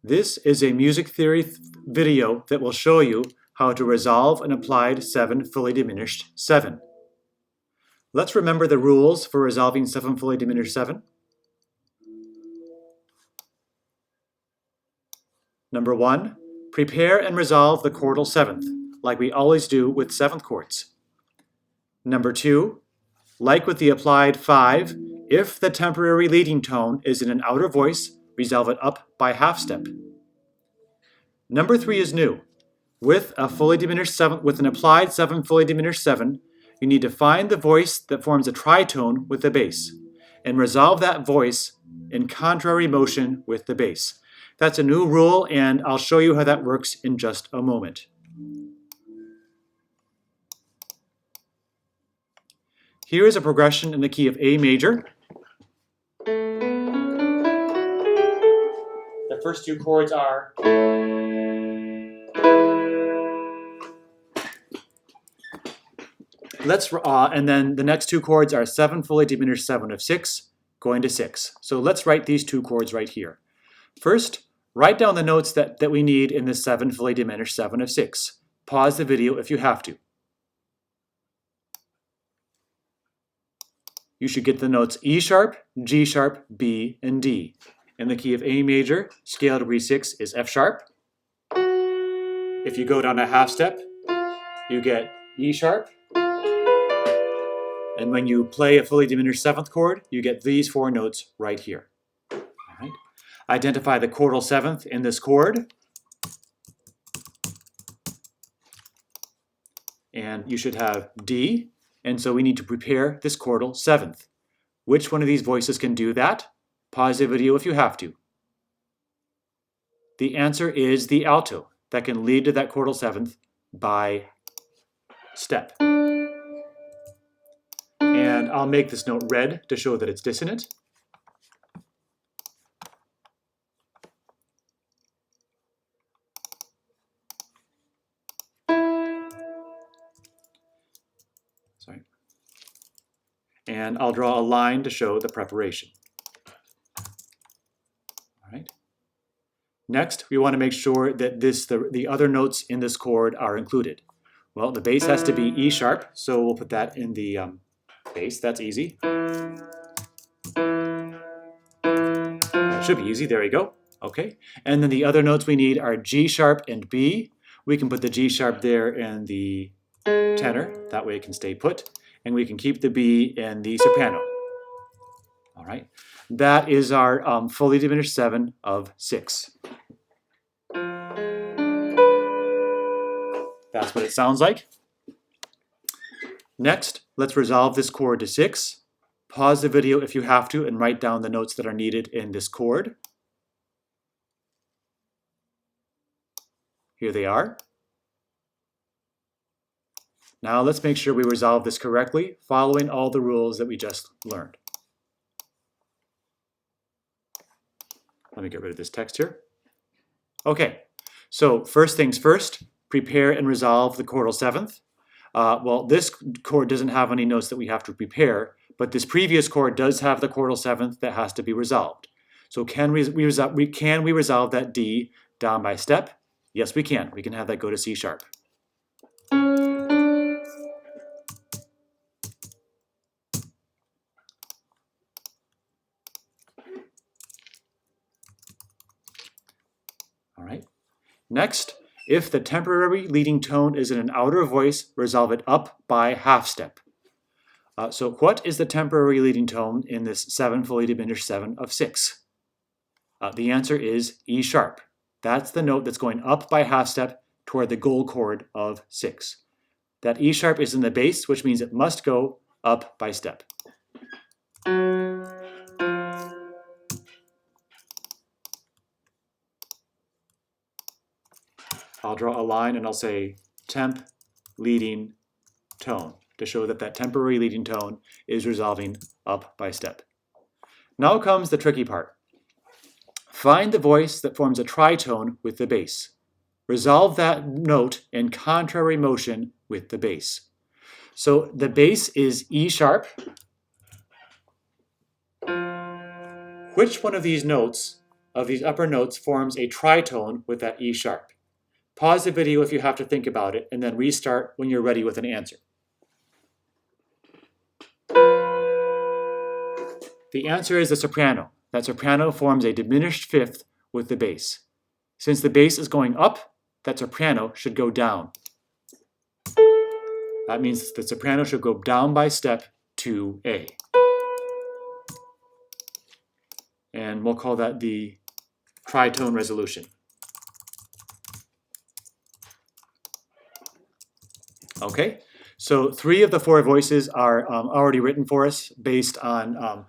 This is a music theory video that will show you how to resolve an applied 7 fully diminished 7. Let's remember the rules for resolving 7 fully diminished 7. Number 1, prepare and resolve the chordal 7th, like we always do with 7th chords. Number 2, like with the applied 5, if the temporary leading tone is in an outer voice, resolve it up by half step. Number 3 is new. With a fully diminished 7, with an applied 7 fully diminished 7, you need to find the voice that forms a tritone with the bass and resolve that voice in contrary motion with the bass. That's a new rule, and I'll show you how that works in just a moment. Here is a progression in the key of A major. The first two chords are and then the next two chords are 7 fully diminished 7 of 6 going to 6. So let's write these two chords right here. First, write down the notes that we need in the 7 fully diminished 7 of 6. Pause the video if you have to. You should get the notes E sharp, G sharp, B, and D. In the key of A major, scale degree 6 is F sharp. If you go down a half step, you get E sharp. And when you play a fully diminished 7th chord, you get these 4 notes right here. All right. Identify the chordal 7th in this chord. And you should have D. And so we need to prepare this chordal 7th. Which one of these voices can do that? Pause the video if you have to. The answer is the alto that can lead to that chordal 7th by step. And I'll make this note red to show that it's dissonant. Sorry. And I'll draw a line to show the preparation. All right. Next, we want to make sure that the other notes in this chord are included. Well, the bass has to be E sharp, so we'll put that in the bass. That's easy. That should be easy. There we go. Okay. And then the other notes we need are G sharp and B. We can put the G sharp there in the tenor. That way it can stay put. And we can keep the B in the soprano. All right. That is our fully diminished 7 of 6. That's what it sounds like. Next, let's resolve this chord to 6. Pause the video if you have to and write down the notes that are needed in this chord. Here they are. Now let's make sure we resolve this correctly, following all the rules that we just learned. Let me get rid of this text here. Okay, so first things first, prepare and resolve the chordal 7th. Well, this chord doesn't have any notes that we have to prepare, but this previous chord does have the chordal 7th that has to be resolved. So can we resolve that D down by step? Yes, we can. We can have that go to C sharp. All right. Next, if the temporary leading tone is in an outer voice, resolve it up by half step. So what is the temporary leading tone in this 7 fully diminished 7 of 6? The answer is E sharp. That's the note that's going up by half step toward the goal chord of 6. That E sharp is in the bass, which means it must go up by step. I'll draw a line and I'll say temp leading tone to show that that temporary leading tone is resolving up by step. Now comes the tricky part. Find the voice that forms a tritone with the bass. Resolve that note in contrary motion with the bass. So the bass is E sharp. Which one of these notes of these upper notes forms a tritone with that E sharp. Pause the video if you have to think about it, and then restart when you're ready with an answer. The answer is the soprano. That soprano forms a diminished fifth with the bass. Since the bass is going up, that soprano should go down. That means the soprano should go down by step to A. And we'll call that the tritone resolution. Okay, so 3 of the 4 voices are already written for us based on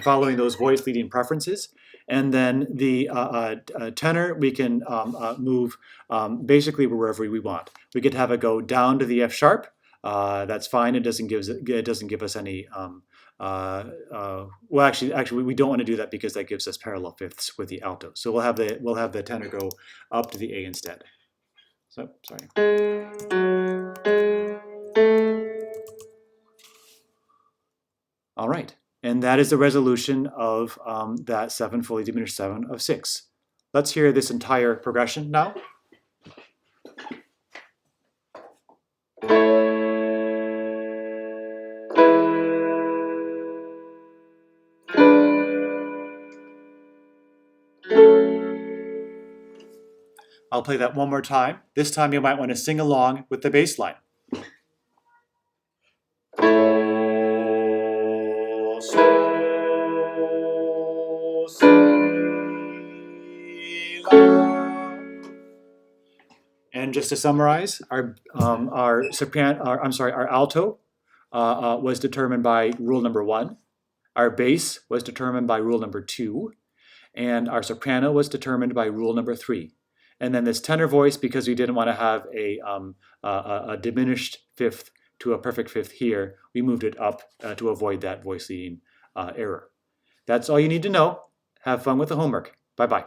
following those voice leading preferences. And then the tenor, we can move basically wherever we want. We could have it go down to the F sharp. That's fine. It doesn't give us any. Well, actually, we don't want to do that because that gives us parallel fifths with the alto. So we'll have the tenor go up to the A instead. So sorry. All right, and that is the resolution of that 7 fully diminished 7 of 6. Let's hear this entire progression now. I'll play that one more time. This time you might want to sing along with the bass line. And just to summarize, our alto was determined by rule number 1. Our bass was determined by rule number 2, and our soprano was determined by rule number 3. And then this tenor voice, because we didn't want to have a diminished fifth to a perfect fifth here, we moved it up to avoid that voice leading error. That's all you need to know. Have fun with the homework. Bye-bye.